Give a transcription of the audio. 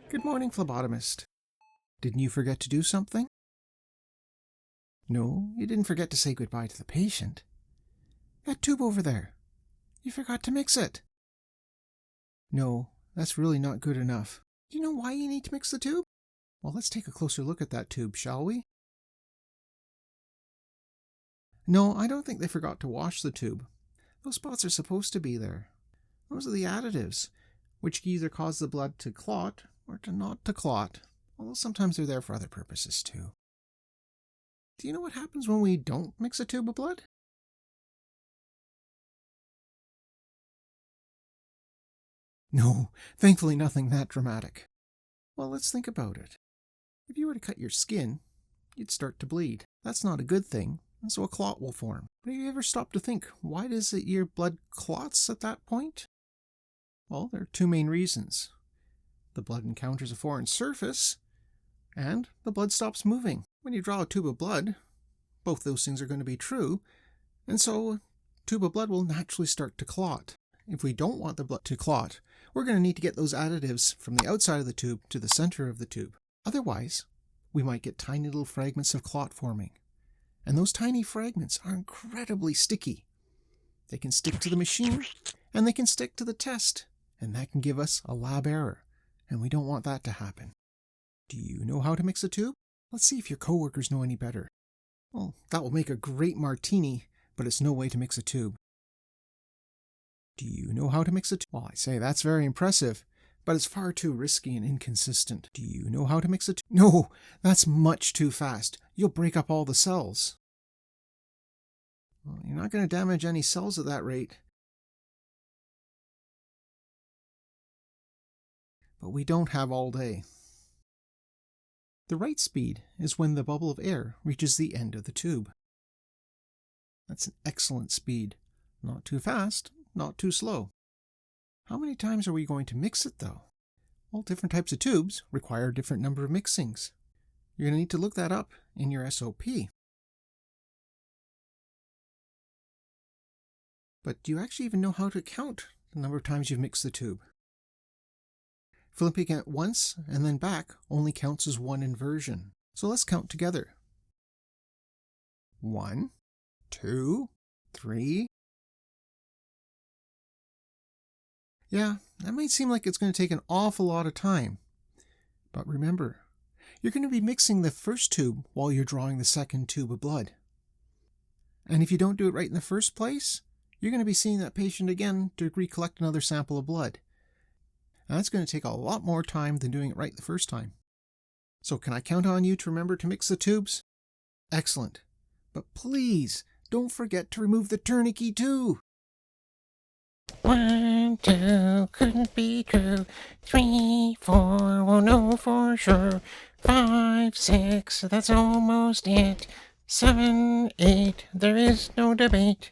Good morning, phlebotomist. Didn't you forget to do something? No, you didn't forget to say goodbye to the patient. That tube over there. You forgot to mix it. No, that's really not good enough. Do you know why you need to mix the tube? Well, let's take a closer look at that tube, shall we? No, I don't think they forgot to wash the tube. Those spots are supposed to be there. Those are the additives, which either cause the blood to clot or to not to clot, although sometimes they're there for other purposes too. Do you know what happens when we don't mix a tube of blood? No, thankfully nothing that dramatic. Well, let's think about it. If you were to cut your skin, you'd start to bleed. That's not a good thing, and so a clot will form. But have you ever stopped to think, why does it your blood clots at that point? Well, there are two main reasons. The blood encounters a foreign surface, and the blood stops moving. When you draw a tube of blood, both those things are going to be true, and so a tube of blood will naturally start to clot. If we don't want the blood to clot, we're going to need to get those additives from the outside of the tube to the center of the tube. Otherwise, we might get tiny little fragments of clot forming. And those tiny fragments are incredibly sticky. They can stick to the machine, and they can stick to the test, and that can give us a lab error, and we don't want that to happen. Do you know how to mix a tube? Let's see if your coworkers know any better. Well, that will make a great martini, but it's no way to mix a tube. Do you know how to mix a tube? Well, I say that's very impressive, but it's far too risky and inconsistent. Do you know how to mix a tube? No, that's much too fast. You'll break up all the cells. Well, you're not going to damage any cells at that rate. But we don't have all day. The right speed is when the bubble of air reaches the end of the tube. That's an excellent speed. Not too fast, not too slow. How many times are we going to mix it, though? Well, different types of tubes require a different number of mixings. You're going to need to look that up in your SOP. But do you actually even know how to count the number of times you've mixed the tube? Flipping it once and then back only counts as one inversion. So let's count together. 1, 2, 3. Yeah, that might seem like it's going to take an awful lot of time. But remember, you're going to be mixing the first tube while you're drawing the second tube of blood. And if you don't do it right in the first place, you're going to be seeing that patient again to recollect another sample of blood. And that's going to take a lot more time than doing it right the first time. So can I count on you to remember to mix the tubes? Excellent. But please, don't forget to remove the tourniquet too. 1, 2, couldn't be true. 3, 4, won't know for sure. 5, 6, that's almost it. 7, 8, there is no debate.